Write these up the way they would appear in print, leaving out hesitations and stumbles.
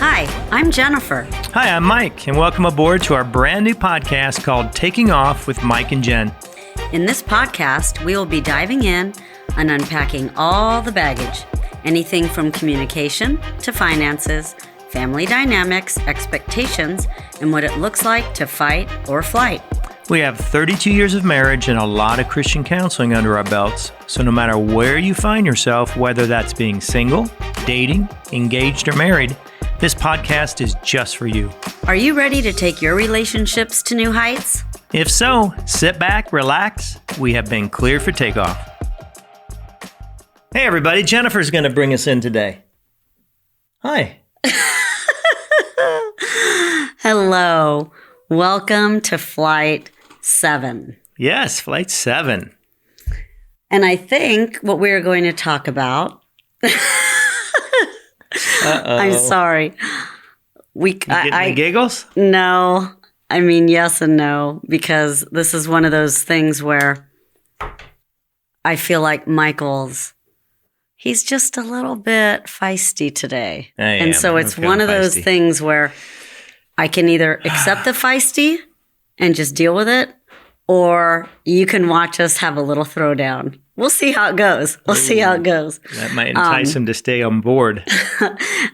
Hi, I'm Jennifer. Hi, I'm Mike, and welcome aboard to our brand new podcast called Taking Off with Mike and Jen. In this podcast, we will be diving in and unpacking all the baggage, anything from communication to finances, family dynamics, expectations, and what it looks like to fight or flight. We have 32 years of marriage and a lot of Christian counseling under our belts, so no matter where you find yourself, whether that's being single, dating, engaged, or married, this podcast is just for you. Are you ready to take your relationships to new heights? If so, sit back, relax. We have been cleared for takeoff. Hey everybody, Jennifer's going to bring us in today. Hi. Hello. Welcome to Flight 7. Yes, Flight 7. And I think what we're going to talk about... I'm sorry. The giggles? No. I mean, yes and no, because this is one of those things where I feel like he's just a little bit feisty today. And so it's one of those things where I can either accept the feisty and just deal with it, or you can watch us have a little throwdown. We'll see how it goes. That might entice him to stay on board.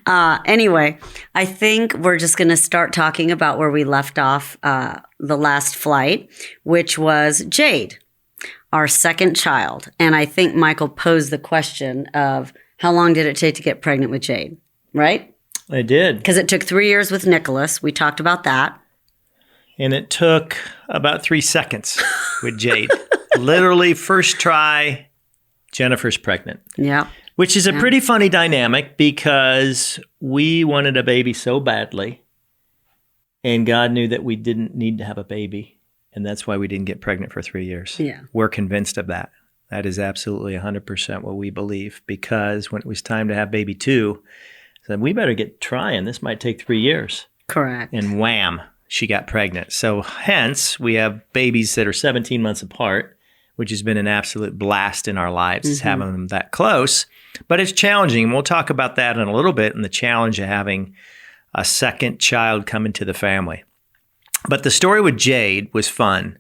Anyway, I think we're just going to start talking about where we left off the last flight, which was Jade, our second child. And I think Michael posed the question of how long did it take to get pregnant with Jade, right? I did. Because it took 3 years with Nicholas. We talked about that. And it took about 3 seconds with Jade. Literally, first try, Jennifer's pregnant. Yeah. Which is a pretty funny dynamic because we wanted a baby so badly. And God knew that we didn't need to have a baby. And that's why we didn't get pregnant for 3 years. Yeah. We're convinced of that. That is absolutely 100% what we believe. Because when it was time to have baby 2, I said, we better get trying. This might take 3 years. Correct. And wham, she got pregnant. So hence, we have babies that are 17 months apart, which has been an absolute blast in our lives, having them that close. But it's challenging. We'll talk about that in a little bit and the challenge of having a second child come into the family. But the story with Jade was fun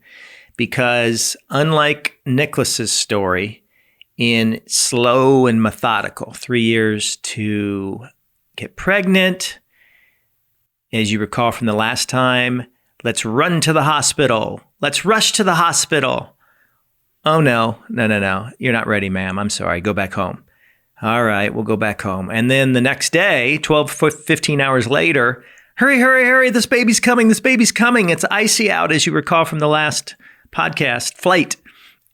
because unlike Nicholas's story, in slow and methodical, 3 years to get pregnant. As you recall from the last time, let's run to the hospital. Let's rush to the hospital. Oh, no. You're not ready, ma'am. I'm sorry. Go back home. All right, we'll go back home. And then the next day, 15 hours later, hurry. This baby's coming. It's icy out, as you recall from the last podcast, flight.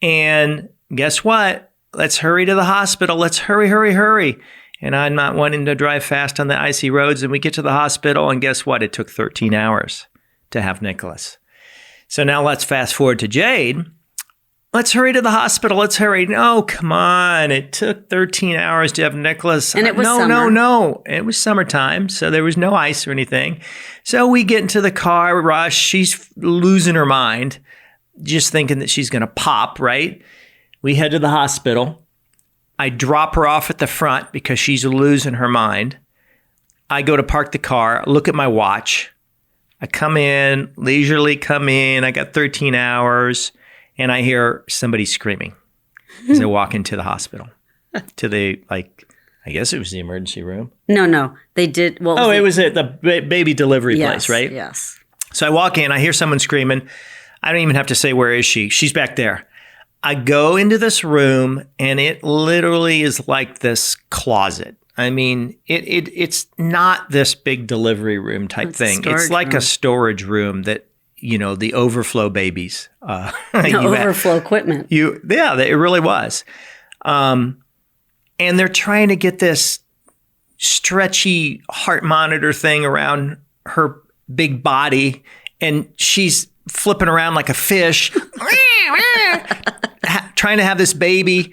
And guess what? Let's hurry to the hospital. Let's hurry. And I'm not wanting to drive fast on the icy roads. And we get to the hospital, and guess what? It took 13 hours to have Nicholas. So now let's fast forward to Jade. Let's hurry to the hospital. Let's hurry. No, come on. It took 13 hours to have Nicholas. And it was summer. No. It was summertime, so there was no ice or anything. So we get into the car, rush. She's losing her mind, just thinking that she's going to pop, right? We head to the hospital. I drop her off at the front because she's losing her mind. I go to park the car, look at my watch. I leisurely come in. I got 13 hours. And I hear somebody screaming as I walk into the hospital I guess it was the emergency room. No. They did. It was at the baby delivery place, right? Yes. So I walk in, I hear someone screaming. I don't even have to say, where is she? She's back there. I go into this room and it literally is like this closet. I mean, it's not this big delivery room type thing. It's like a storage room that, the overflow babies. Overflow equipment. It really was. And they're trying to get this stretchy heart monitor thing around her big body, and she's flipping around like a fish, trying to have this baby.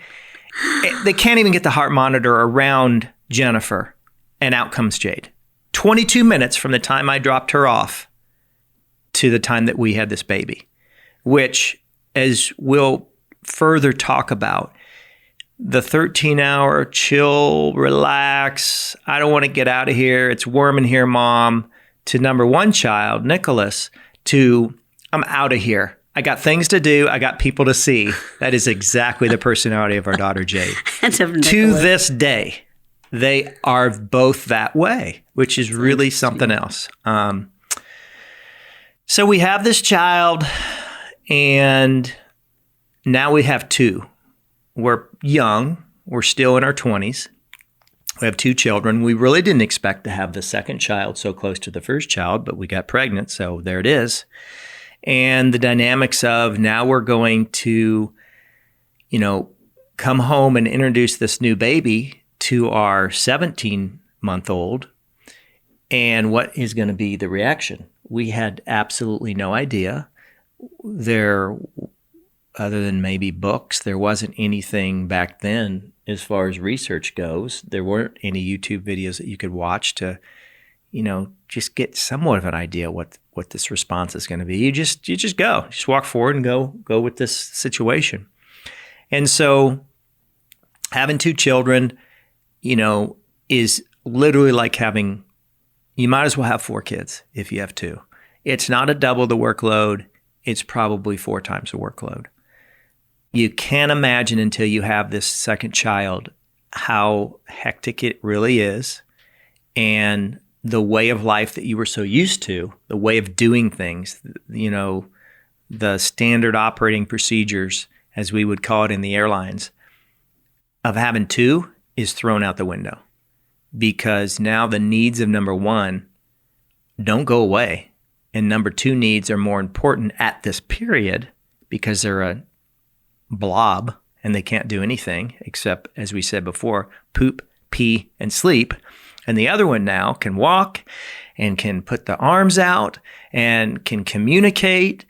They can't even get the heart monitor around Jennifer, and out comes Jade. 22 minutes from the time I dropped her off to the time that we had this baby, which, as we'll further talk about, the 13-hour chill, relax, I don't want to get out of here, it's warm in here, Mom, to number one child, Nicholas, to I'm out of here. I got things to do. I got people to see. That is exactly the personality of our daughter, Jade. To this day, they are both that way, which is really something else. So we have this child, and now we have two. We're young. We're still in our 20s. We have two children. We really didn't expect to have the second child so close to the first child, but we got pregnant, so there it is. And the dynamics of now we're going to, come home and introduce this new baby to our 17-month-old, and what is going to be the reaction? We had absolutely no idea. Other than maybe books, there wasn't anything back then as far as research goes. There weren't any YouTube videos that you could watch to, just get somewhat of an idea what this response is going to be. You just walk forward and go with this situation. And so having two children, is literally like you might as well have 4 kids if you have 2. It's not a double the workload. It's probably 4 times the workload. You can't imagine until you have this second child how hectic it really is, and the way of life that you were so used to, the way of doing things, the standard operating procedures, as we would call it in the airlines, of having 2 is thrown out the window, because now the needs of number 1 don't go away, and number 2 needs are more important at this period because they're a blob and they can't do anything except, as we said before, poop, pee, and sleep. And the other one now can walk and can put the arms out and can communicate.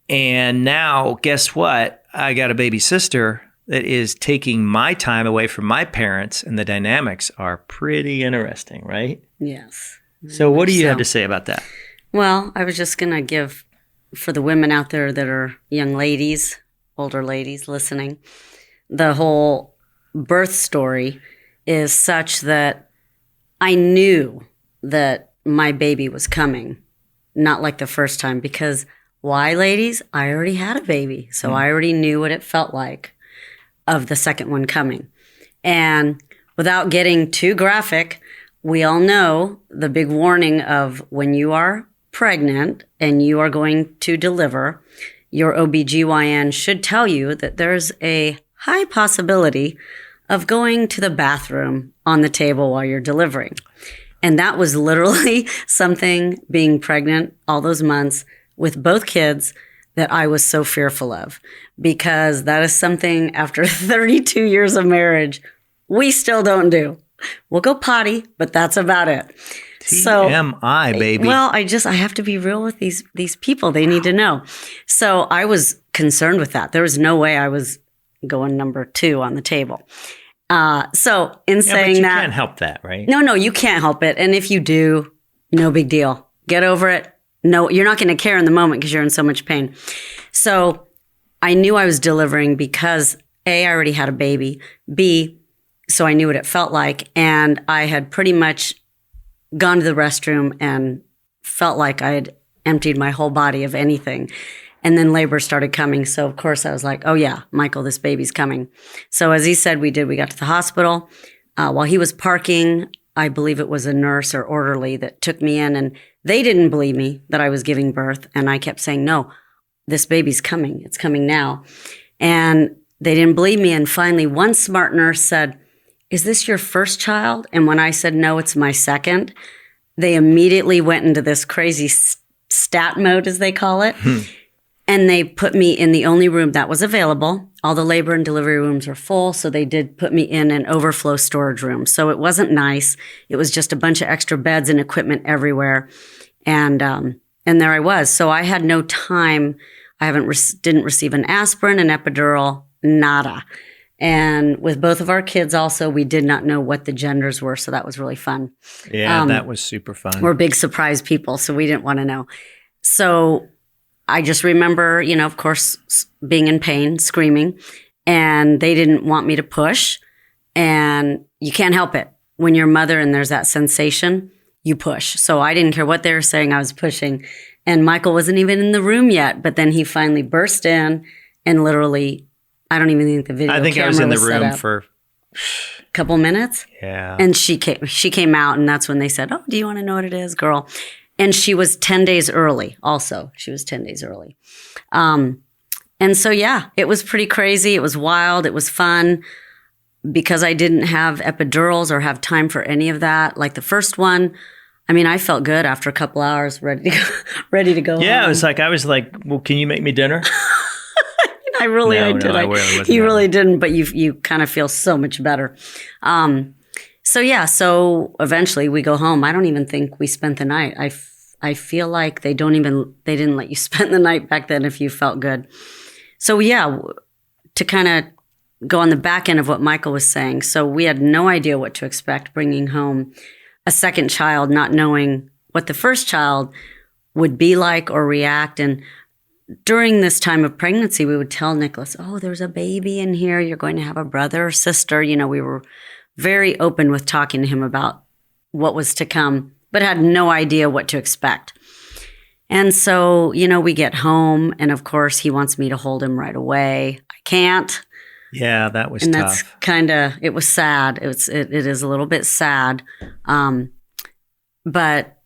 And now, guess what? I got a baby sister that is taking my time away from my parents, and the dynamics are pretty interesting, right? Yes. So what do you have to say about that? Well, I was just going to give, for the women out there that are young ladies, older ladies listening, the whole birth story is such that I knew that my baby was coming, not like the first time, because why, ladies? I already had a baby, so I already knew what it felt like of the second one coming. And without getting too graphic, we all know the big warning of when you are pregnant and you are going to deliver, your OBGYN should tell you that there's a high possibility of going to the bathroom on the table while you're delivering. And that was literally something, being pregnant all those months with both kids, that I was so fearful of, because that is something after 32 years of marriage, we still don't do. We'll go potty, but that's about it. TMI, baby. Well, I have to be real with these people. They need to know. So I was concerned with that. There was no way I was going number 2 on the table. So in saying but you that, can't help that, right? No, you can't help it. And if you do, no big deal. Get over it. No, you're not going to care in the moment because you're in so much pain. So I knew I was delivering because A, I already had a baby. B, so I knew what it felt like. And I had pretty much gone to the restroom and felt like I had emptied my whole body of anything. And then labor started coming. So of course I was like, oh yeah, Michael, this baby's coming. So as he said, we got to the hospital. While he was parking, I believe it was a nurse or orderly that took me in, and they didn't believe me that I was giving birth. And I kept saying, no, this baby's coming. It's coming now. And they didn't believe me. And finally, one smart nurse said, is this your first child? And when I said, no, it's my second, they immediately went into this crazy stat mode, as they call it. And they put me in the only room that was available. All the labor and delivery rooms were full, so they did put me in an overflow storage room. So it wasn't nice. It was just a bunch of extra beds and equipment everywhere. And there I was. So I had no time. I didn't receive an aspirin, an epidural, nada. And with both of our kids also, we did not know what the genders were. So that was really fun. Yeah, that was super fun. We're big surprise people, so we didn't want to know. So I just remember, of course, being in pain, screaming. and they didn't want me to push. And you can't help it. When you're a mother and there's that sensation, you push. So I didn't care what they were saying, I was pushing. And Michael wasn't even in the room yet, but then he finally burst in and literally, I don't even think the video I think camera I was in the set room up. for A couple minutes. yeah. And she came out, and that's when they said, "Oh, do you want to know what it is, girl?" And she was 10 days early. Also, she was 10 days early. And so, yeah, it was pretty crazy. It was wild. It was fun because I didn't have epidurals or have time for any of that. Like the first one, I mean, I felt good after a couple hours, ready to go. Yeah, home. I was like, well, can you make me dinner? I really No, did. I really wasn't you that really way. didn't, but you kind of feel so much better. So eventually we go home. I don't even think we spent the night. I feel like they didn't let you spend the night back then if you felt good. So yeah, to kind of go on the back end of what Michael was saying. So we had no idea what to expect bringing home a second child, not knowing what the first child would be like or react. And during this time of pregnancy, we would tell Nicholas, "Oh, there's a baby in here. You're going to have a brother or sister." You know, we were very open with talking to him about what was to come, but had no idea what to expect. And so, we get home, and of course, he wants me to hold him right away. I can't. Yeah, that was And tough. that's it was sad. It is a little bit sad. But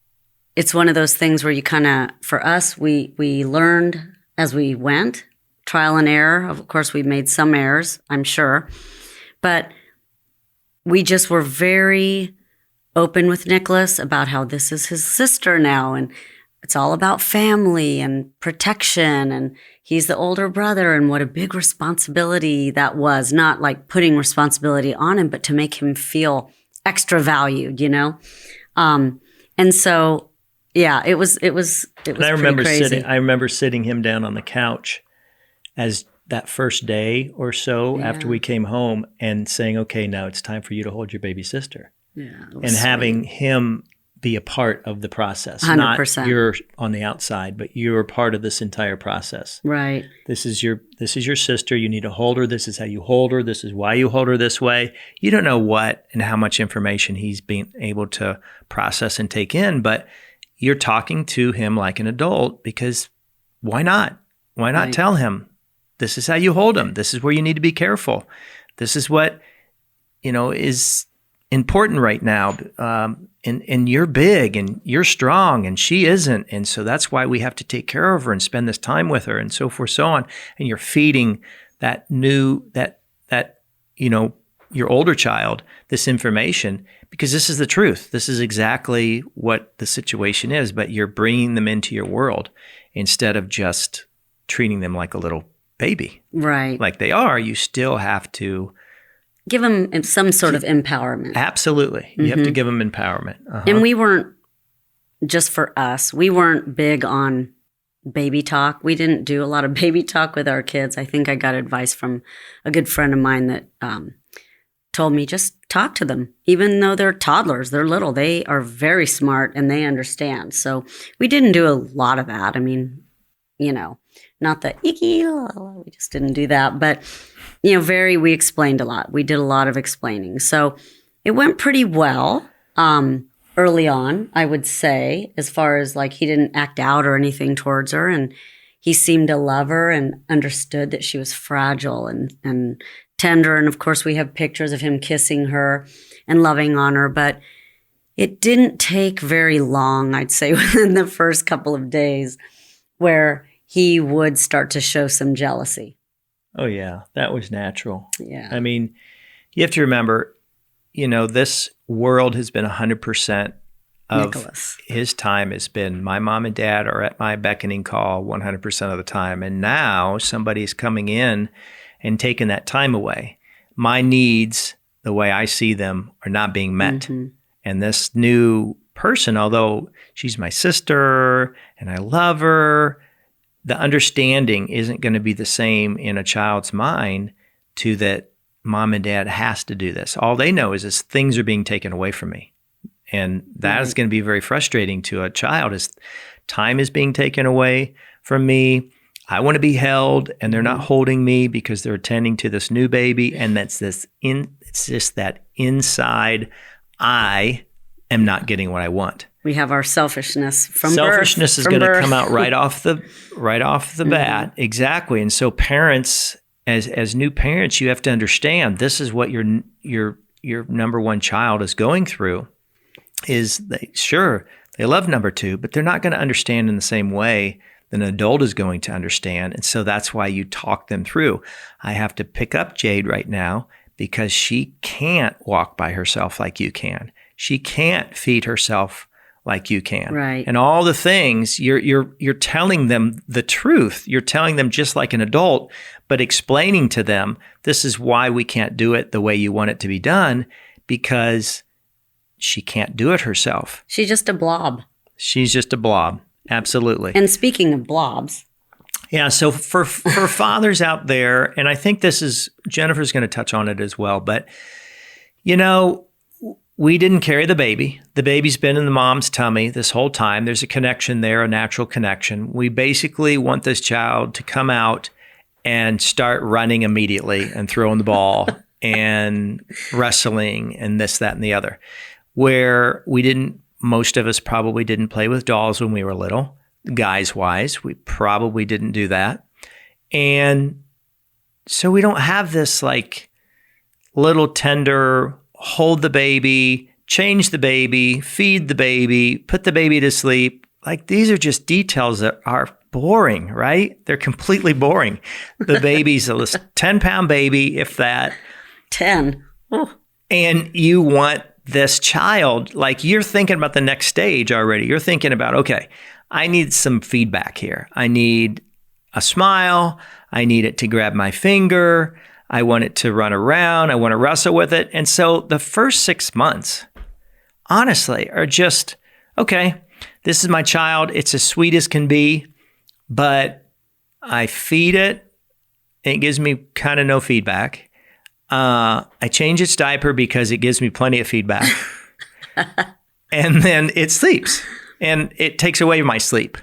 it's one of those things where you for us, we learned as we went, trial and error. Of course, we made some errors, I'm sure. But we just were very open with Nicholas about how this is his sister now. And it's all about family and protection. And he's the older brother, and what a big responsibility that was. Not like putting responsibility on him, but to make him feel extra valued, And so, yeah, it was And I remember pretty crazy. sitting him down on the couch as that first day or so after we came home and saying, "Okay, now it's time for you to hold your baby sister." Yeah, it was And sweet. having him be a part of the process. 100%. Not you're on the outside, but you're part of this entire process. Right. This is your sister. You need to hold her. This is how you hold her. This is why you hold her this way. You don't know what and how much information he's being able to process and take in, but you're talking to him like an adult because why not? Why not Right. tell him this is how you hold him? This is where you need to be careful. This is what, is important right now. And you're big and you're strong and she isn't. And so that's why we have to take care of her and spend this time with her and so forth, so on. And you're feeding your older child this information because this is the truth. This is exactly what the situation is, but you're bringing them into your world instead of just treating them like a little baby. Right. Like they are. You still have to Give him some sort of empowerment. absolutely. You have to give them empowerment. Uh-huh. And we weren't, just for us, we weren't big on baby talk. We didn't do a lot of baby talk with our kids. I think I got advice from a good friend of mine that told me just talk to them. Even though they're toddlers, they're little, they are very smart and they understand. So we didn't do a lot of that. I mean, not the icky, we just didn't do that. But, we explained a lot. We did a lot of explaining. So it went pretty well early on, I would say, as far as like he didn't act out or anything towards her. And he seemed to love her and understood that she was fragile and tender. And of course, we have pictures of him kissing her and loving on her. But it didn't take very long, I'd say, within the first couple of days, where he would start to show some jealousy. Oh, yeah. That was natural. Yeah. I mean, you have to remember, this world has been 100% of Nicholas. his time has been my mom and dad are at my beckoning call 100% of the time. And now somebody's coming in and taking that time away. My needs, the way I see them, are not being met. Mm-hmm. And this new person, although she's my sister and I love her, the understanding isn't going to be the same in a child's mind to that mom and dad has to do this. All they know is things are being taken away from me. And that is going to be very frustrating to a child as time is being taken away from me. I want to be held, and they're not holding me because they're attending to this new baby. And it's just that inside, I am not getting what I want. We have our selfishness from Selfishness birth. is going to come out right off the bat. Exactly. And so parents, as new parents, you have to understand this is what your number one child is going through. Is they love number two, but they're not going to understand in the same way that an adult is going to understand. And so that's why you talk them through. I have to pick up Jade right now because she can't walk by herself like you can. She can't feed herself like you can. Right. And all the things you're telling them the truth. You're telling them just like an adult, but explaining to them, this is why we can't do it the way you want it to be done, because she can't do it herself. She's just a blob. She's just a blob. Absolutely. And speaking of blobs. Yeah. So for fathers out there, and I think Jennifer's going to touch on it as well, but we didn't carry the baby. The baby's been in the mom's tummy this whole time. There's a connection there, a natural connection. We basically want this child to come out and start running immediately and throwing the ball and wrestling and this, that, and the other. Where most of us probably didn't play with dolls when we were little, guys-wise. We probably didn't do that. And so we don't have this like little tender, hold the baby, change the baby, feed the baby, put the baby to sleep. Like these are just details that are boring, right? They're completely boring. The baby's a 10-pound baby, if that. 10. Oh. And you want this child, like you're thinking about the next stage already. You're thinking about, okay, I need some feedback here. I need a smile. I need it to grab my finger. I want it to run around. I want to wrestle with it. And so the first 6 months, honestly, are just, okay, this is my child. It's as sweet as can be, but I feed it. It gives me kind of no feedback. I change its diaper because it gives me plenty of feedback. And then it sleeps and it takes away my sleep.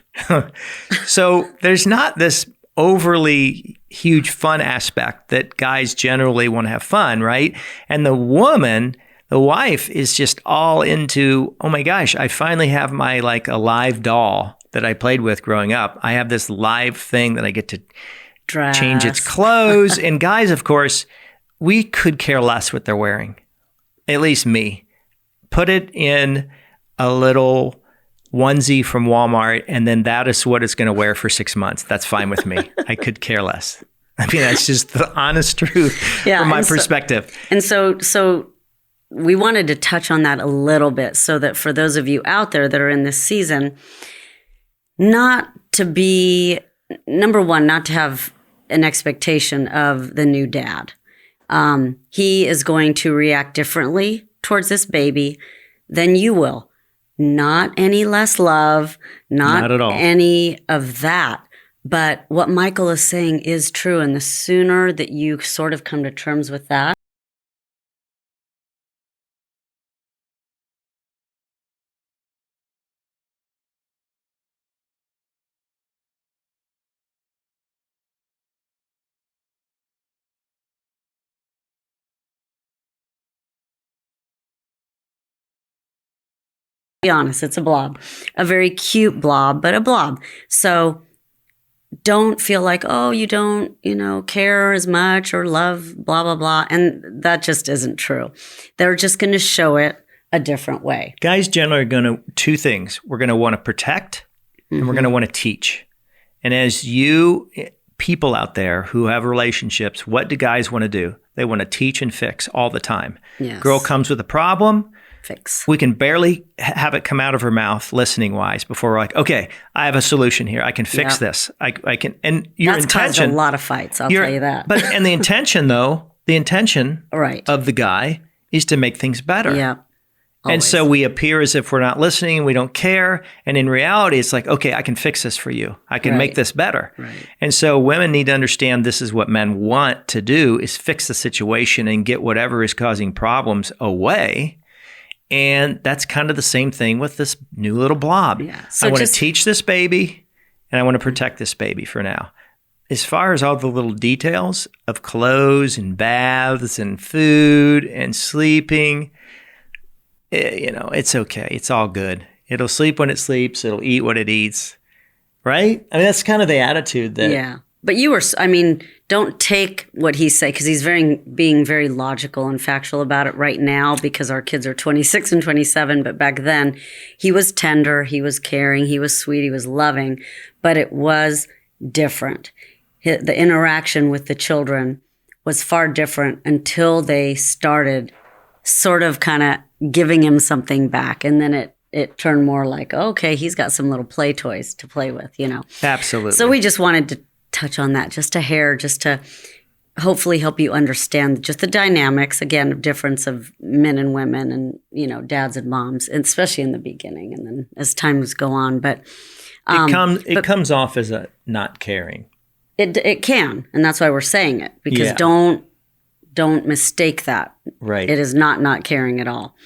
So there's not this overly huge fun aspect that guys generally want to have fun, right? And the wife is just all into, oh my gosh, I finally have my like a live doll that I played with growing up. I have this live thing that I get to change its clothes. And guys, of course, we could care less what they're wearing, at least me. Put it in a little onesie from Walmart, and then that is what it's going to wear for 6 months. That's fine with me. I could care less. I mean, that's just the honest truth from my perspective. And so we wanted to touch on that a little bit so that for those of you out there that are in this season, not to be, number one, not to have an expectation of the new dad. He is going to react differently towards this baby than you will. Not any less love, not at all. Any of that. But what Michael is saying is true. And the sooner that you sort of come to terms with that, be honest, it's a blob, a very cute blob, but a blob. So don't feel like, oh, you don't, care as much or love, blah, blah, blah. And that just isn't true. They're just going to show it a different way. Guys generally are going to, two things. We're going to want to protect and we're going to want to teach. And as people out there who have relationships, what do guys want to do? They want to teach and fix all the time. Yes. Girl comes with a problem. Fix. We can barely have it come out of her mouth listening wise before we're like, okay, I have a solution here. I can fix this. I can, and your That's intention. caused a lot of fights, I'll tell you that. And the intention though, right. of the guy is to make things better. Yeah. Always. And so we appear as if we're not listening, we don't care. And in reality, it's like, okay, I can fix this for you. I can make this better. Right. And so women need to understand this is what men want to do is fix the situation and get whatever is causing problems away. And that's kind of the same thing with this new little blob. Yeah. So I want to teach this baby and I want to protect this baby for now. as far as all the little details of clothes and baths and food and sleeping, it's okay. It's all good. It'll sleep when it sleeps. It'll eat what it eats. Right? I mean, that's kind of the attitude that. Yeah. But don't take what he's saying, because he's being very logical and factual about it right now, because our kids are 26 and 27. But back then, he was tender, he was caring, he was sweet, he was loving, but it was different. The interaction with the children was far different until they started sort of kind of giving him something back. And then it turned more like, okay, he's got some little play toys to play with, Absolutely. So we just wanted to touch on that just a hair, just to hopefully help you understand just the dynamics, again, of difference of men and women and, dads and moms, and especially in the beginning and then as times go on. But it comes off as a not caring. It can, and that's why we're saying it, because don't mistake that. Right. It is not caring at all.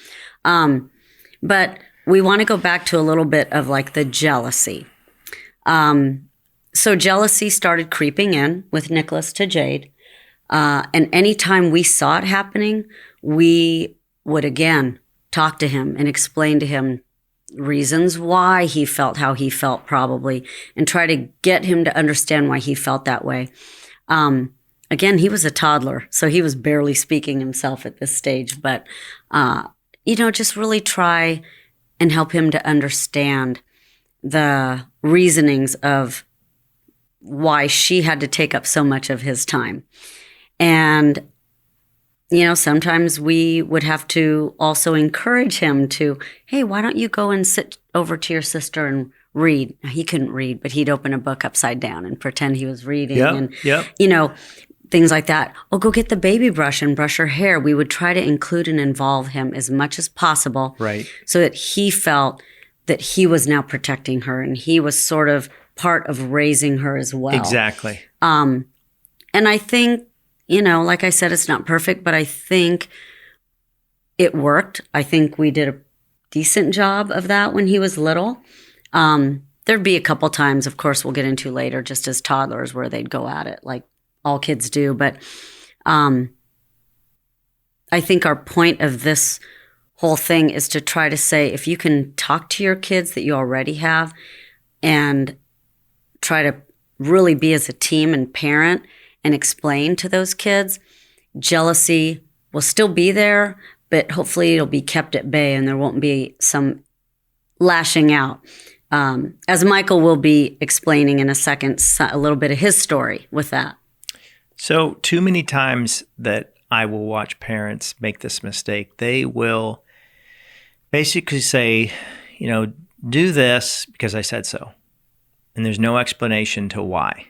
But we want to go back to a little bit of like the jealousy. So jealousy started creeping in with Nicholas to Jade. And anytime we saw it happening, we would again talk to him and explain to him reasons why he felt how he felt, probably, and try to get him to understand why he felt that way. Again, he was a toddler, so he was barely speaking himself at this stage. But, just really try and help him to understand the reasonings of why she had to take up so much of his time. And, sometimes we would have to also encourage him to, hey, why don't you go and sit over to your sister and read? Now, he couldn't read, but he'd open a book upside down and pretend he was reading. And, things like that. Oh, go get the baby brush and brush her hair. We would try to include and involve him as much as possible. Right. So that he felt that he was now protecting her and he was sort of part of raising her as well. Exactly. And I think, like I said, it's not perfect, but I think it worked. I think we did a decent job of that when he was little. There'd be a couple times, of course, we'll get into later, just as toddlers, where they'd go at it like all kids do. But I think our point of this whole thing is to try to say, if you can talk to your kids that you already have and try to really be as a team and parent and explain to those kids, jealousy will still be there, but hopefully it'll be kept at bay and there won't be some lashing out. As Michael will be explaining in a second, a little bit of his story with that. So too many times that I will watch parents make this mistake, they will basically say, do this because I said so. And there's no explanation to why.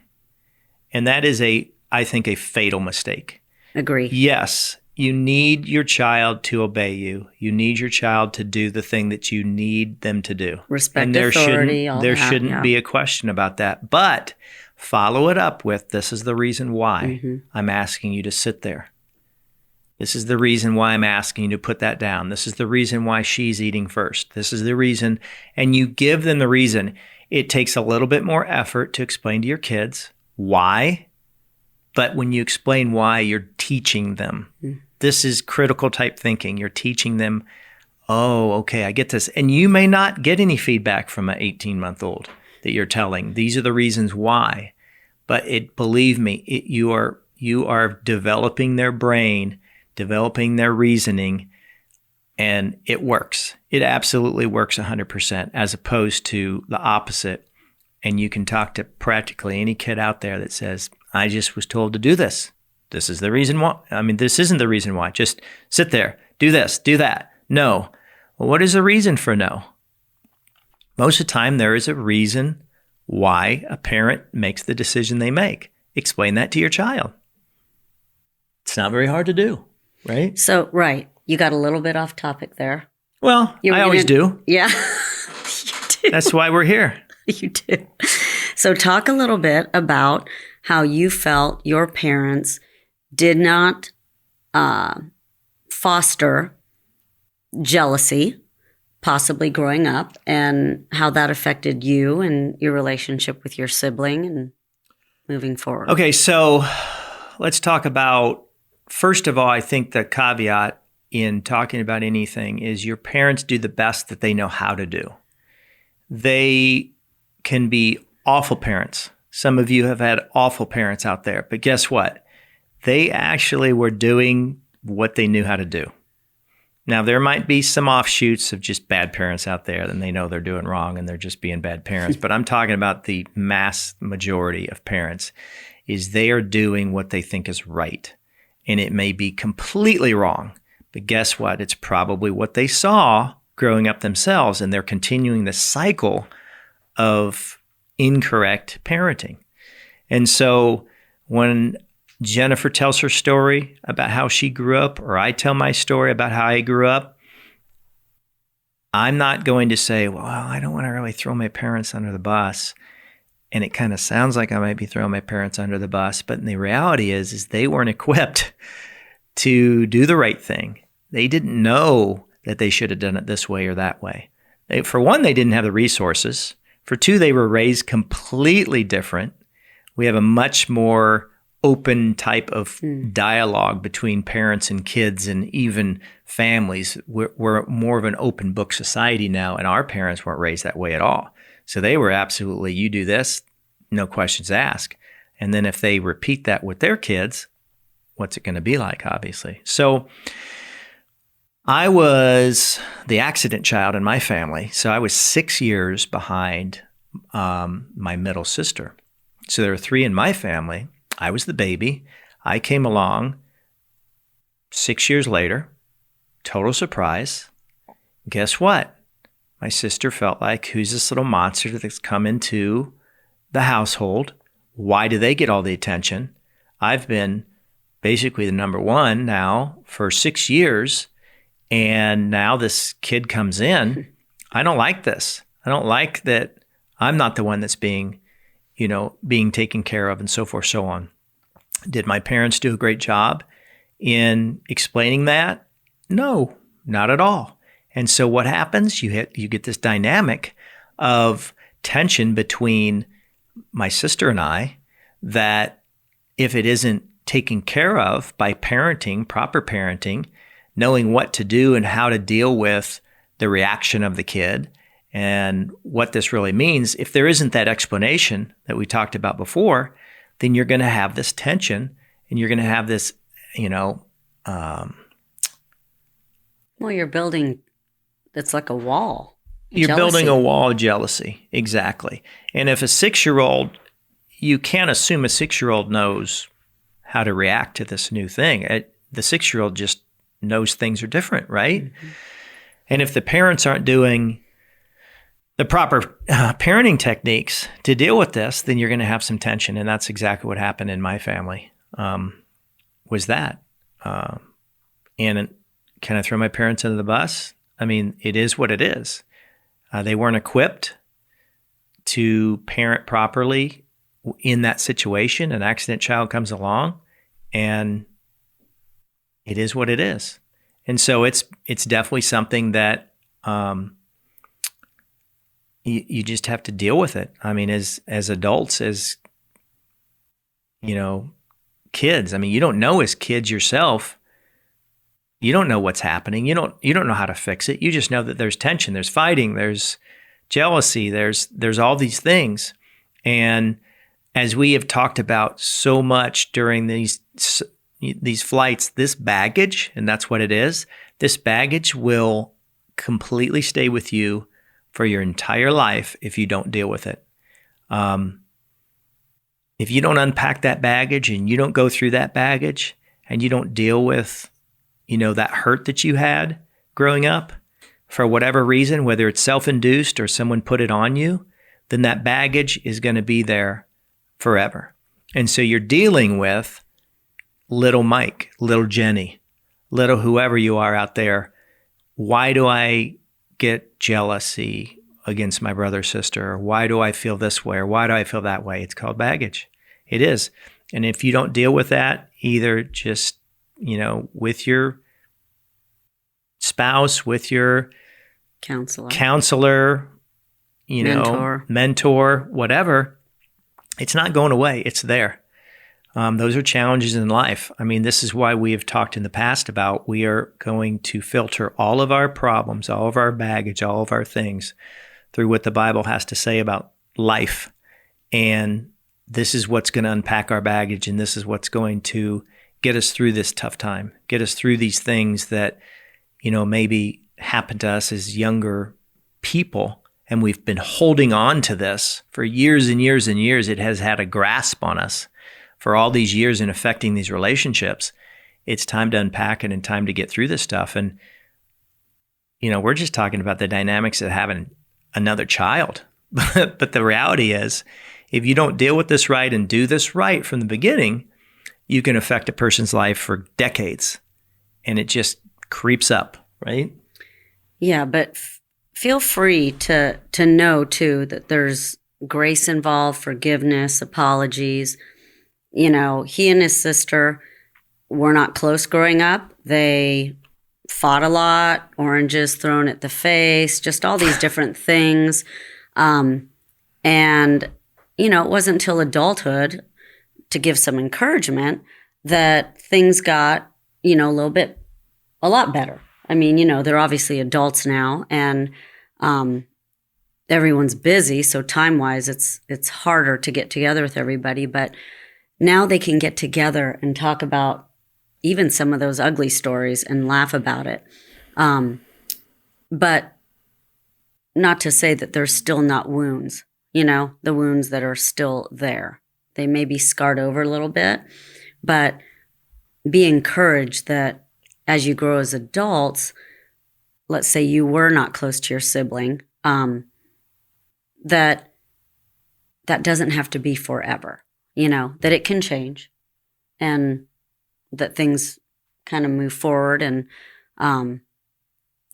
And that is I think, a fatal mistake. Agree. Yes, you need your child to obey you. You need your child to do the thing that you need them to do. Respect authority. There shouldn't be a question about that. But follow it up with, this is the reason why I'm asking you to sit there. This is the reason why I'm asking you to put that down. This is the reason why she's eating first. This is the reason. And you give them the reason. It takes a little bit more effort to explain to your kids why. But when you explain why, you're teaching them. This is critical type thinking. You're teaching them, oh, okay, I get this. And you may not get any feedback from an 18-month-old that you're telling. These are the reasons why. But believe me, you are developing their brain, developing their reasoning, and it works. It absolutely works 100%, as opposed to the opposite. And you can talk to practically any kid out there that says, I just was told to do this. This is the reason why. This isn't the reason why. Just sit there, do this, do that. No. Well, what is the reason for no? Most of the time, there is a reason why a parent makes the decision they make. Explain that to your child. It's not very hard to do, right? So, right. You got a little bit off topic there. Well, I always do. Yeah. You do. That's why we're here. You do. So talk a little bit about how you felt your parents did not foster jealousy, possibly growing up, and how that affected you and your relationship with your sibling. And moving forward? Okay, so let's talk about, first of all, I think the caveat in talking about anything is your parents do the best that they know how to do. They can be awful parents. Some of you have had awful parents out there, but guess what? They actually were doing what they knew how to do. Now, there might be some offshoots of just bad parents out there, and they know they're doing wrong and they're just being bad parents. But I'm talking about the mass majority of parents is they are doing what they think is right. And it may be completely wrong, but guess what? It's probably what they saw growing up themselves, and they're continuing the cycle of incorrect parenting. And so when Jennifer tells her story about how she grew up, or I tell my story about how I grew up, I'm not going to say, well, I don't want to really throw my parents under the bus. And it kind of sounds like I might be throwing my parents under the bus, but the reality is they weren't equipped to do the right thing. They didn't know that they should have done it this way or that way. For one, they didn't have the resources. For two, they were raised completely different. We have a much more open type of dialogue between parents and kids and even families. We're more of an open book society now, and our parents weren't raised that way at all. So they were absolutely, you do this, no questions asked. And then if they repeat that with their kids, what's it going to be like, obviously? So I was the accident child in my family. So I was 6 years behind my middle sister. So there were three in my family. I was the baby. I came along 6 years later, total surprise. Guess what? My sister felt like, who's this little monster that's come into the household? Why do they get all the attention? I've been basically the number one now for 6 years, and now this kid comes in. I don't like this. I don't like that I'm not the one that's being taken care of, and so forth, so on. Did my parents do a great job in explaining that? No, not at all. And so what happens? You get this dynamic of tension between my sister and I that if it isn't taken care of by parenting, proper parenting, knowing what to do and how to deal with the reaction of the kid and what this really means, if there isn't that explanation that we talked about before, then you're going to have this tension and you're going to have this, Well, you're building, it's like a wall. You're Jealousy. building a wall of jealousy. Exactly. And if a 6-year-old, you can't assume a 6-year-old knows how to react to this new thing. The 6-year-old just knows things are different, right? Mm-hmm. And if the parents aren't doing the proper parenting techniques to deal with this, then you're going to have some tension. And that's exactly what happened in my family, was that. And can I throw my parents under the bus? I mean, it is what it is. They weren't equipped to parent properly in that situation. An accident child comes along, and it is what it is. And so it's definitely something that you just have to deal with it. I mean, as adults, as kids. I mean, you don't know as kids yourself. You don't know what's happening. You don't know how to fix it. You just know that there's tension, there's fighting, there's jealousy, there's all these things. And as we have talked about so much during these flights, this baggage, and that's what it is, this baggage will completely stay with you for your entire life if you don't deal with it. If you don't unpack that baggage and you don't go through that baggage and you don't deal with, that hurt that you had growing up for whatever reason, whether it's self-induced or someone put it on you, then that baggage is going to be there forever. And so you're dealing with little Mike, little Jenny, little whoever you are out there. Why do I get jealousy against my brother or sister? Or why do I feel this way? Or why do I feel that way? It's called baggage. It is. And if you don't deal with that, either just, with your spouse, with your counselor, mentor, whatever, It's not going away. It's there. Those are challenges in life. I mean, this is why we have talked in the past about we are going to filter all of our problems, all of our baggage, all of our things through what the Bible has to say about life. And this is what's going to unpack our baggage, and this is what's going to get us through this tough time, get us through these things that, maybe happened to us as younger people, and we've been holding on to this for years and years and years. It has had a grasp on us for all these years in affecting these relationships. It's time to unpack it and time to get through this stuff. And, we're just talking about the dynamics of having another child. But the reality is, if you don't deal with this right and do this right from the beginning, you can affect a person's life for decades, and it just creeps up, right? Yeah, but feel free to know too that there's grace involved, forgiveness, apologies. He and his sister were not close growing up. They fought a lot, oranges thrown at the face, just all these different things. And, it wasn't until adulthood, to give some encouragement, that things got, a lot better. I mean, they're obviously adults now, and everyone's busy. So time-wise, it's harder to get together with everybody. But now they can get together and talk about even some of those ugly stories and laugh about it. But not to say that there's still not wounds, the wounds that are still there. They may be scarred over a little bit, but be encouraged that as you grow as adults, let's say you were not close to your sibling, that doesn't have to be forever, that it can change, and that things kind of move forward. And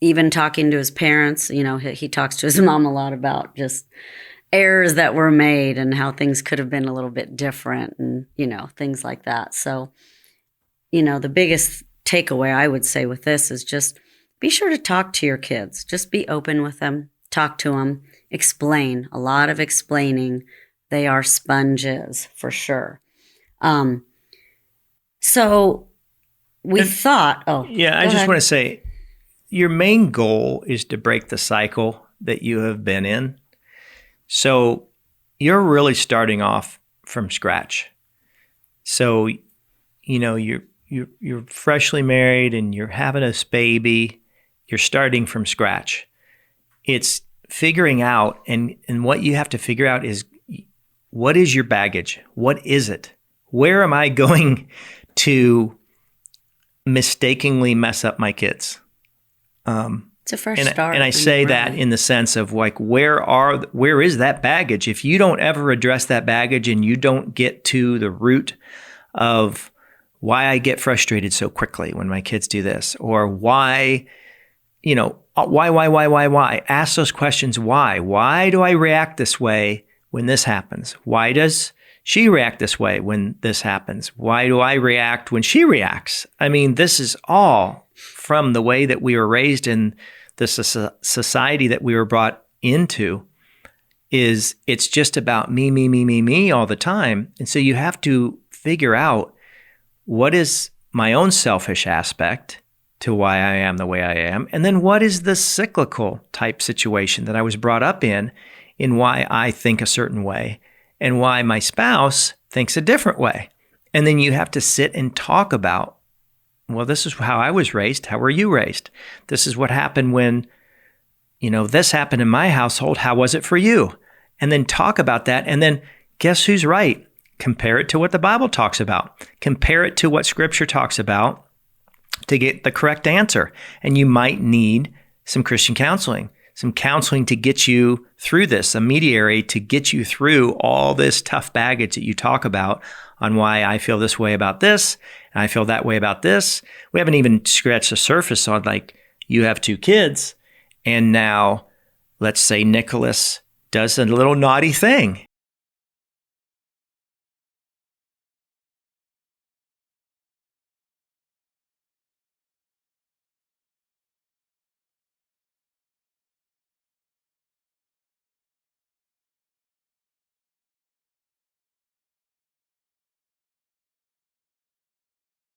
even talking to his parents, he talks to his mom a lot about just errors that were made and how things could have been a little bit different, and, things like that. So, the biggest takeaway I would say with this is just be sure to talk to your kids. Just be open with them, talk to them, explain, a lot of explaining. They are sponges for sure. So we thought, I just want to say, your main goal is to break the cycle that you have been in. So you're really starting off from scratch. So, you're freshly married and you're having this baby. You're starting from scratch. It's figuring out, and what you have to figure out is, what is your baggage? What is it? Where am I going to mistakenly mess up my kids? It's a fresh start. And I say that in the sense of like, where is that baggage? If you don't ever address that baggage and you don't get to the root of why I get frustrated so quickly when my kids do this, or why, why? Ask those questions. Why? Why do I react this way when this happens? Why does she react this way when this happens? Why do I react when she reacts? I mean, this is all from the way that we were raised in the society that we were brought into. It's just about me all the time. And so you have to figure out, what is my own selfish aspect to why I am the way I am? And then what is the cyclical type situation that I was brought up in why I think a certain way and why my spouse thinks a different way? And then you have to sit and talk about, well, this is how I was raised. How were you raised? This is what happened when, this happened in my household. How was it for you? And then talk about that. And then guess who's right? Compare it to what the Bible talks about. Compare it to what Scripture talks about to get the correct answer. And you might need some Christian counseling, some counseling to get you through this, a mediator to get you through all this tough baggage that you talk about on why I feel this way about this, and I feel that way about this. We haven't even scratched the surface on, like, you have 2 kids, and now let's say Nicholas does a little naughty thing.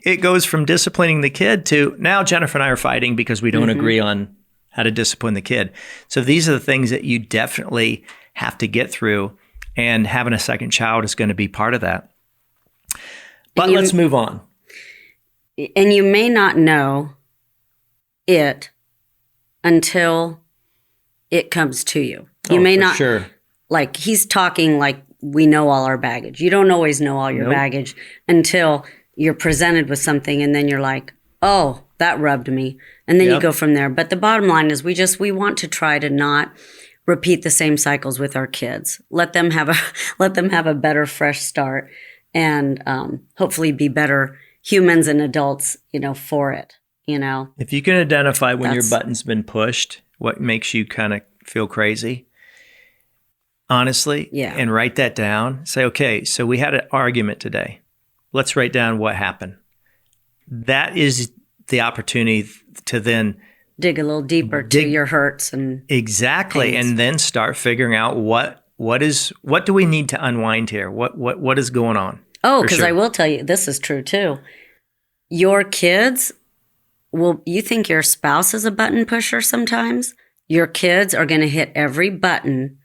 it goes from disciplining the kid to now Jennifer and I are fighting because we don't agree on how to discipline the kid. So these are the things that you definitely have to get through, and having a second child is going to be part of that. But let's move on. And you may not know it until it comes to you. You may not, sure. like he's talking like we know all our baggage. You don't always know all your baggage until you're presented with something and then you're like, oh, that rubbed me. And then you go from there. But the bottom line is we want to try to not repeat the same cycles with our kids. Let them have a better fresh start, and hopefully be better humans and adults, for it, If you can identify when your button's been pushed, what makes you kind of feel crazy, honestly, and write that down. Say, okay, so we had an argument today. Let's write down what happened. That is the opportunity to then dig a little deeper to your hurts and exactly, pains. And then start figuring out what do we need to unwind here? What is going on? Oh, because I will tell you, this is true too. Your kids you think your spouse is a button pusher sometimes? Your kids are going to hit every button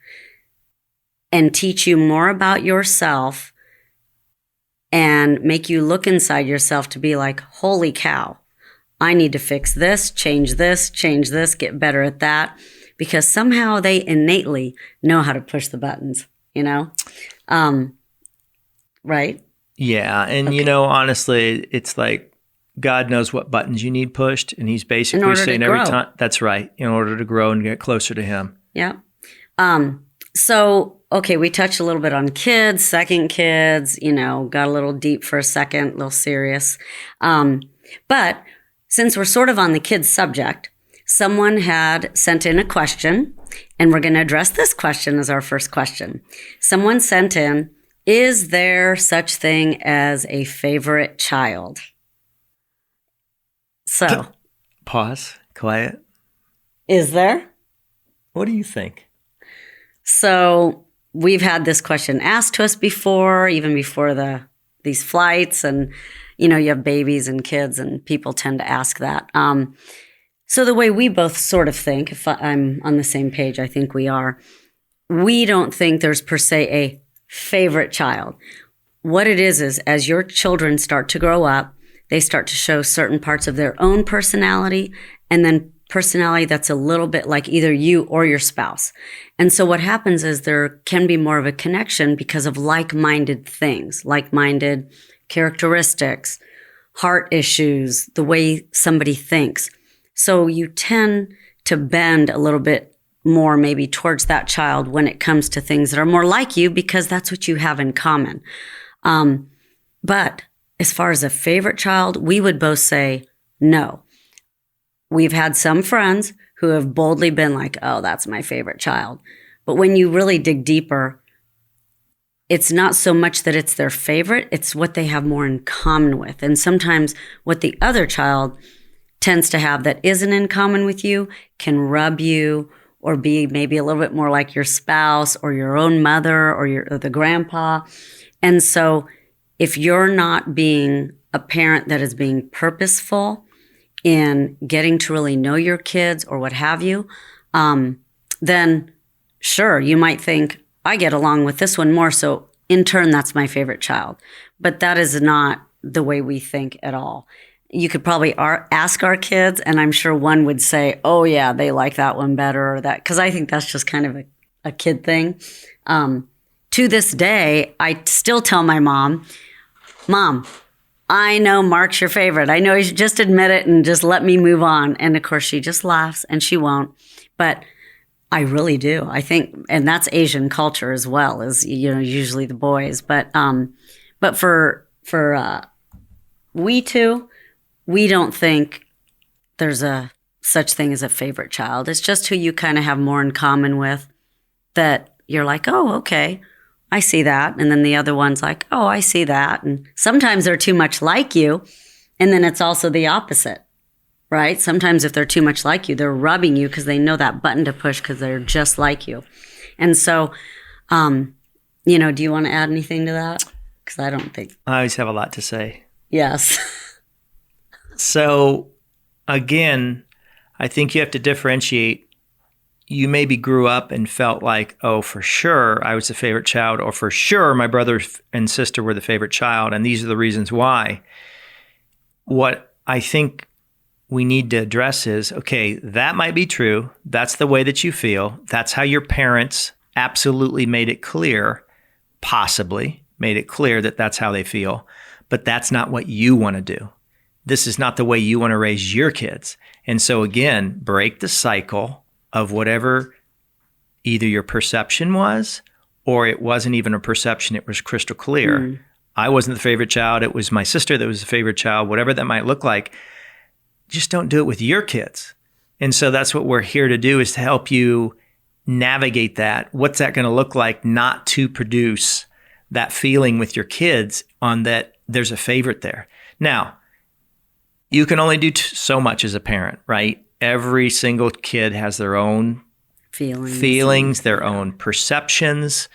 and teach you more about yourself and make you look inside yourself to be like, holy cow, I need to fix this, change this, get better at that, because somehow they innately know how to push the buttons, right? Yeah. And, honestly, it's like God knows what buttons you need pushed. And he's basically saying every time, that's right, in order to grow and get closer to him. Yeah. So, okay, we touched a little bit on kids, second kids, got a little deep for a second, a little serious. But since we're sort of on the kids subject, someone had sent in a question, and we're going to address this question as our first question. Someone sent in, is there such thing as a favorite child? So. Pause. Quiet. Is there? What do you think? So we've had this question asked to us before, even before these flights, and you have babies and kids, and people tend to ask that. So the way we both sort of think, if I'm on the same page, I think we are. We don't think there's per se a favorite child. What it is as your children start to grow up, they start to show certain parts of their own personality, and then personality that's a little bit like either you or your spouse. And so what happens is there can be more of a connection because of like-minded things, like-minded characteristics, heart issues, the way somebody thinks. So you tend to bend a little bit more maybe towards that child when it comes to things that are more like you, because that's what you have in common. But as far as a favorite child, we would both say no. We've had some friends who have boldly been like, oh, that's my favorite child. But when you really dig deeper, it's not so much that it's their favorite, it's what they have more in common with. And sometimes what the other child tends to have that isn't in common with you can rub you or be maybe a little bit more like your spouse or your own mother or the grandpa. And so if you're not being a parent that is being purposeful in getting to really know your kids or what have you, then sure, you might think, I get along with this one more, so in turn, that's my favorite child. But that is not the way we think at all. You could probably ask our kids, and I'm sure one would say, oh yeah, they like that one better, or that, because I think that's just kind of a kid thing. To this day, I still tell my mom, I know Mark's your favorite. I know you should just admit it and just let me move on. And of course, she just laughs and she won't. But I really do. I think, and that's Asian culture as well, as usually the boys. But for we two, we don't think there's a such thing as a favorite child. It's just who you kind of have more in common with, that you're like, oh, okay, I see that. And then the other one's like, oh, I see that. And sometimes they're too much like you. And then it's also the opposite, right? Sometimes if they're too much like you, they're rubbing you because they know that button to push because they're just like you. And so, do you want to add anything to that? Because I don't think. I always have a lot to say. Yes. So again, I think you have to differentiate. You maybe grew up and felt like, oh, for sure I was the favorite child, or for sure my brother and sister were the favorite child, and these are the reasons why. What I think we need to address is, okay, that might be true. That's the way that you feel. That's how your parents absolutely made it clear, possibly made it clear that that's how they feel. But that's not what you want to do. This is not the way you want to raise your kids. And so again, break the cycle of whatever either your perception was, or it wasn't even a perception, it was crystal clear. I wasn't the favorite child. It was my sister that was the favorite child, whatever that might look like. Just don't do it with your kids. And so that's what we're here to do, is to help you navigate that. What's that going to look like not to produce that feeling with your kids on that there's a favorite there. Now, you can only do so much as a parent, right? Every single kid has their own feelings, their own perceptions,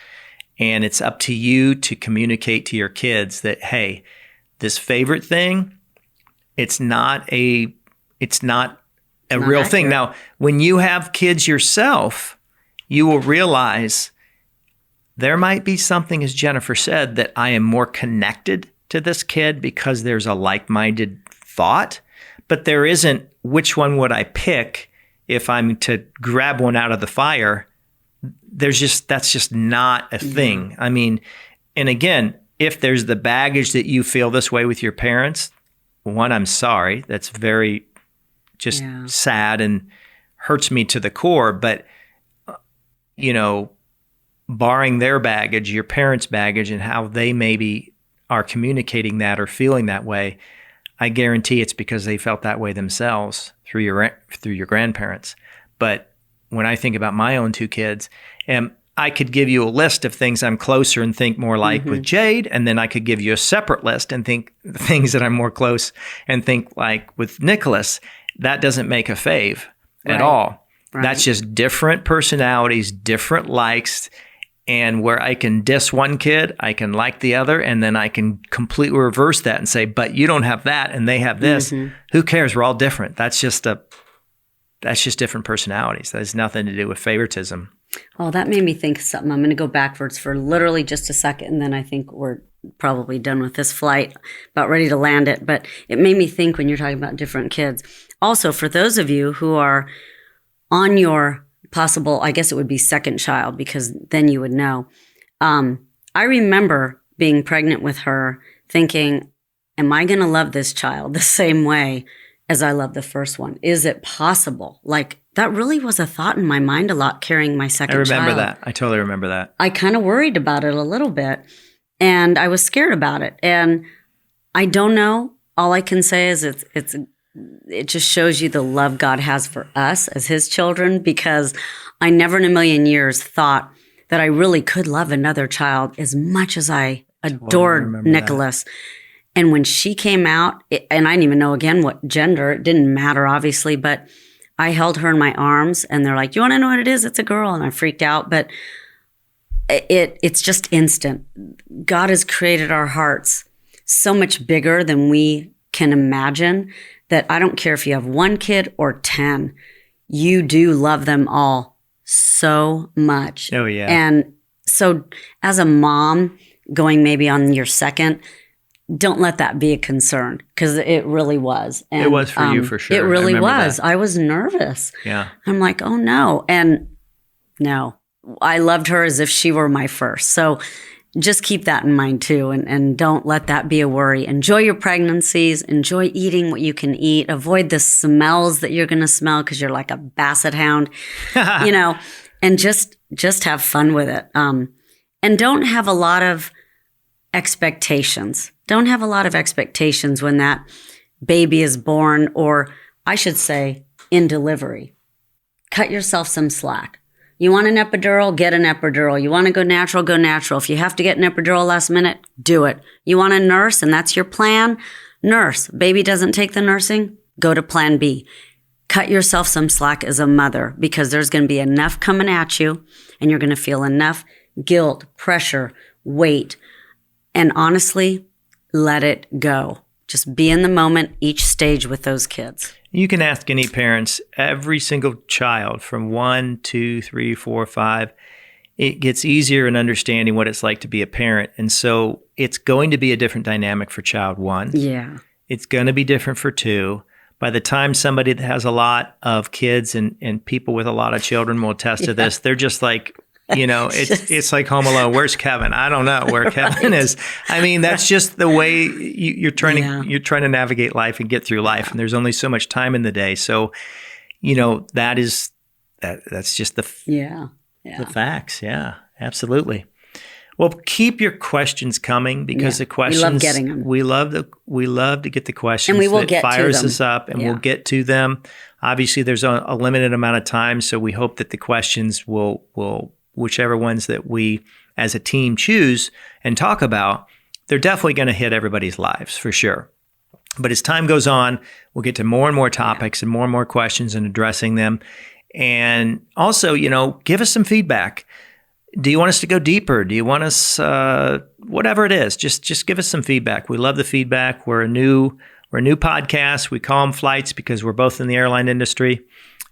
and it's up to you to communicate to your kids that, hey, this favorite thing, it's not a real thing. Now, when you have kids yourself, you will realize there might be something, as Jennifer said, that I am more connected to this kid because there's a like-minded thought, but there isn't which one would I pick if I'm to grab one out of the fire. That's just not a thing. I mean, and again, if there's the baggage that you feel this way with your parents, one, I'm sorry. That's very just sad and hurts me to the core. But, barring their baggage, your parents' baggage, and how they maybe are communicating that or feeling that way, I guarantee it's because they felt that way themselves through your grandparents. But when I think about my own two kids, and I could give you a list of things I'm closer and think more like with Jade, and then I could give you a separate list and think the things that I'm more close and think like with Nicholas. That doesn't make a fave at all. Right. That's just different personalities, different likes. And where I can diss one kid, I can like the other, and then I can completely reverse that and say, but you don't have that and they have this. Who cares? We're all different. That's just different personalities. That has nothing to do with favoritism. Oh, that made me think of something. I'm going to go backwards for literally just a second, and then I think we're probably done with this flight, about ready to land it. But it made me think when you're talking about different kids. Also, for those of you who are on your possible, I guess it would be second child, because then you would know. I remember being pregnant with her thinking, am I going to love this child the same way as I love the first one? Is it possible? Like, that really was a thought in my mind a lot, carrying my second child. I remember that. I totally remember that. I kind of worried about it a little bit, and I was scared about it. And I don't know. All I can say is it just shows you the love God has for us as his children, because I never in a million years thought that I really could love another child as much as I adored Nicholas. That. And when she came out, and I didn't even know again what gender, it didn't matter obviously, but I held her in my arms and they're like, you want to know what it is? It's a girl. And I freaked out, but it's just instant. God has created our hearts so much bigger than we can imagine, that I don't care if you have one kid or 10, you do love them all so much. Oh, yeah. And so as a mom going maybe on your second, don't let that be a concern, because it really was. And, it was for you for sure. It really was. I was nervous. Yeah. I'm like, oh no. And no, I loved her as if she were my first. So just keep that in mind too, and don't let that be a worry. Enjoy your pregnancies. Enjoy eating what you can eat. Avoid the smells that you're going to smell because you're like a basset hound, and just have fun with it. And don't have a lot of expectations. Don't have a lot of expectations when that baby is born, or I should say in delivery. Cut yourself some slack. You want an epidural? Get an epidural. You want to go natural? Go natural. If you have to get an epidural last minute, do it. You want a nurse and that's your plan? Nurse. Baby doesn't take the nursing? Go to plan B. Cut yourself some slack as a mother, because there's going to be enough coming at you and you're going to feel enough guilt, pressure, weight. And honestly, let it go. Just be in the moment each stage with those kids. You can ask any parents, every single child from 1, 2, 3, 4, 5, it gets easier in understanding what it's like to be a parent. And so it's going to be a different dynamic for child 1. Yeah. It's going to be different for 2. By the time somebody that has a lot of kids and people with a lot of children will attest to this, they're just like, it's like Home Alone. Where's Kevin? I don't know where Kevin is. I mean, that's just the way you're trying to navigate life and get through life. And there's only so much time in the day. So, that's just the facts. Yeah, absolutely. Well, keep your questions coming because the questions, we love getting them. We love to get the questions. And we will that get to them. fires us up, and we'll get to them. Obviously, there's a limited amount of time, so we hope that the questions will whichever ones that we as a team choose and talk about, they're definitely going to hit everybody's lives for sure. But as time goes on, we'll get to more and more topics and more questions and addressing them. And also, give us some feedback. Do you want us to go deeper? Do you want us, whatever it is, just give us some feedback. We love the feedback. We're a new podcast. We call them flights because we're both in the airline industry.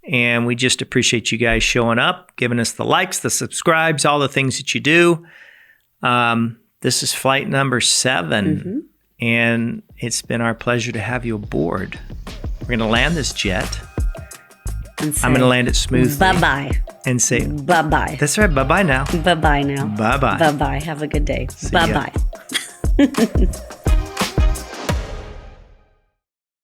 And we just appreciate you guys showing up, giving us the likes, the subscribes, all the things that you do. This is flight number 7. And it's been our pleasure to have you aboard. We're going to land this jet. I'm going to land it smoothly. Bye-bye. And say bye-bye. That's right. Bye-bye now. Bye-bye now. Bye-bye. Bye-bye. Have a good day. See ya. Bye-bye.